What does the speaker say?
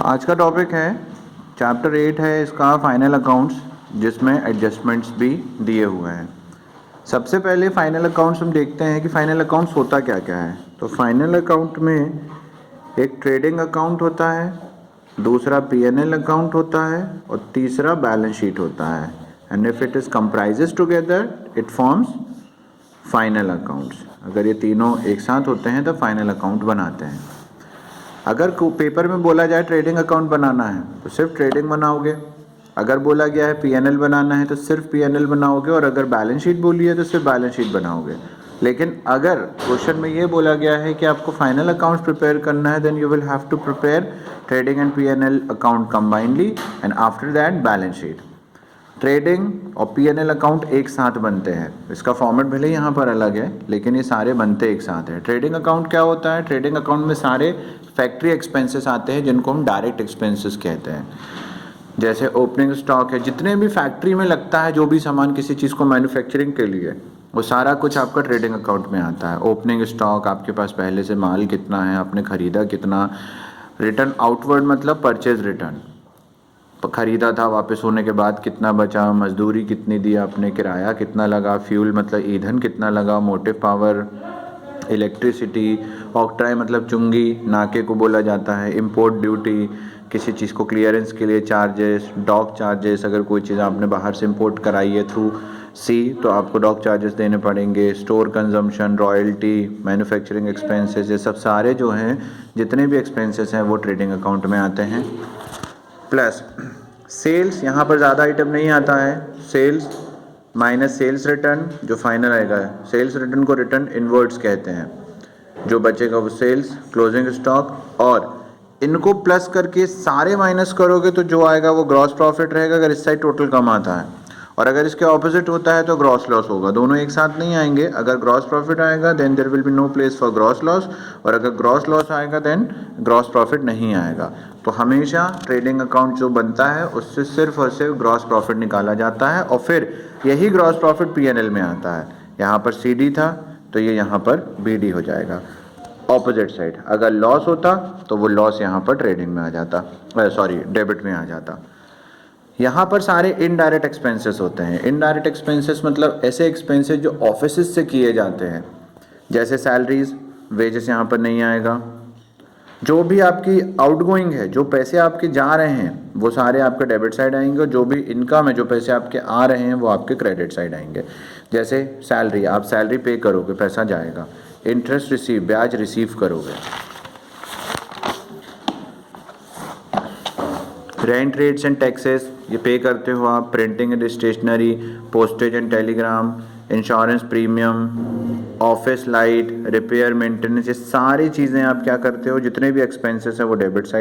आज का टॉपिक है चैप्टर 8 है इसका फाइनल अकाउंट्स, जिसमें एडजस्टमेंट्स भी दिए हुए हैं। सबसे पहले फाइनल अकाउंट्स हम देखते हैं कि फाइनल अकाउंट्स होता क्या क्या है। तो फाइनल अकाउंट में एक ट्रेडिंग अकाउंट होता है, दूसरा P&L अकाउंट होता है और तीसरा बैलेंस शीट होता है। And if it is comprises together it forms final accounts. अगर ये तीनों एक साथ होते हैं तो फाइनल अकाउंट बनाते हैं। अगर पेपर में बोला जाए ट्रेडिंग अकाउंट बनाना है तो सिर्फ ट्रेडिंग बनाओगे, अगर बोला गया है P&L बनाना है तो सिर्फ P&L बनाओगे, और अगर बैलेंस शीट बोली है तो सिर्फ बैलेंस शीट बनाओगे। लेकिन अगर क्वेश्चन में ये बोला गया है कि आपको फाइनल अकाउंट्स प्रिपेयर करना है, then you will have to prepare trading and P&L account combinely and after that balance sheet. Trading और P&L अकाउंट एक साथ बनते हैं। इसका फॉर्मेट भले ही यहाँ पर अलग है लेकिन ये सारे बनते एक साथ हैं। ट्रेडिंग अकाउंट क्या होता है? ट्रेडिंग अकाउंट में सारे फैक्ट्री एक्सपेंसेस आते हैं जिनको हम डायरेक्ट एक्सपेंसेस कहते हैं। जैसे ओपनिंग स्टॉक है, जितने भी फैक्ट्री में लगता है जो भी सामान किसी चीज़ को मैन्युफैक्चरिंग के लिए, वो सारा कुछ आपका ट्रेडिंग अकाउंट में आता है। ओपनिंग स्टॉक, आपके पास पहले से माल कितना है, आपने खरीदा कितना। रिटर्न आउटवर्ड मतलब परचेज रिटर्न, खरीदा था, वापस होने के बाद कितना बचा, मजदूरी कितनी दी आपने, किराया कितना लगा, फ्यूल मतलब ईंधन कितना लगा, मोटिव पावर, इलेक्ट्रिसिटी, ऑक्ट्राई मतलब चुंगी, नाके को बोला जाता है, इंपोर्ट ड्यूटी, किसी चीज़ को क्लियरेंस के लिए चार्जेस, डॉक चार्जेस, अगर कोई चीज़ आपने बाहर से इंपोर्ट कराई है थ्रू सी तो आपको डॉक चार्जेस देने पड़ेंगे, store consumption, royalty, manufacturing expenses, ये सब सारे जो हैं जितने भी एक्सपेंसेस हैं वो ट्रेडिंग अकाउंट में आते हैं। प्लस सेल्स, यहाँ पर ज़्यादा आइटम नहीं आता है। सेल्स माइनस सेल्स रिटर्न जो फाइनल आएगा, सेल्स रिटर्न को रिटर्न इनवर्ड्स कहते हैं, जो बचेगा वो सेल्स, क्लोजिंग स्टॉक, और इनको प्लस करके सारे माइनस करोगे तो जो आएगा वो ग्रॉस प्रॉफिट रहेगा अगर इस साइड टोटल कम आता है, और अगर इसके ऑपोजिट होता है तो ग्रॉस लॉस होगा। दोनों एक साथ नहीं आएंगे। अगर ग्रॉस प्रॉफिट आएगा then there will be no place for gross loss, और अगर ग्रॉस लॉस आएगा देन ग्रॉस प्रॉफिट नहीं आएगा। तो हमेशा ट्रेडिंग अकाउंट जो बनता है उससे सिर्फ और सिर्फ ग्रॉस प्रॉफिट निकाला जाता है, और फिर यही ग्रॉस प्रॉफिट P&L में आता है। यहाँ पर CD था तो ये यहाँ पर BD हो जाएगा। ऑपोजिट साइड अगर लॉस होता तो वो लॉस यहाँ पर ट्रेडिंग में आ जाता, डेबिट में आ जाता। यहाँ पर सारे इनडायरेक्ट एक्सपेंसेस होते हैं। इनडायरेक्ट एक्सपेंसेस मतलब ऐसे एक्सपेंसेस जो ऑफिस से किए जाते हैं, जैसे सैलरीज, वेजेस यहाँ पर नहीं आएगा। जो भी आपकी आउटगोइंग है, जो पैसे आपके जा रहे हैं वो सारे आपके डेबिट साइड आएंगे, और जो भी इनकम है, जो पैसे आपके आ रहे हैं वो आपके क्रेडिट साइड आएंगे। जैसे सैलरी, आप सैलरी पे करोगे, पैसा जाएगा। इंटरेस्ट रिसीव, ब्याज रिसीव करोगे। रेंट, रेट्स एंड टैक्सेस ये पे करते हो आप। Printing and stationery, postage and telegram, insurance premium, office light, repair, maintenance, ये सारी चीज़ें आप क्या करते हो, जितने भी एक्सपेंसेस है वो डेबिट साइड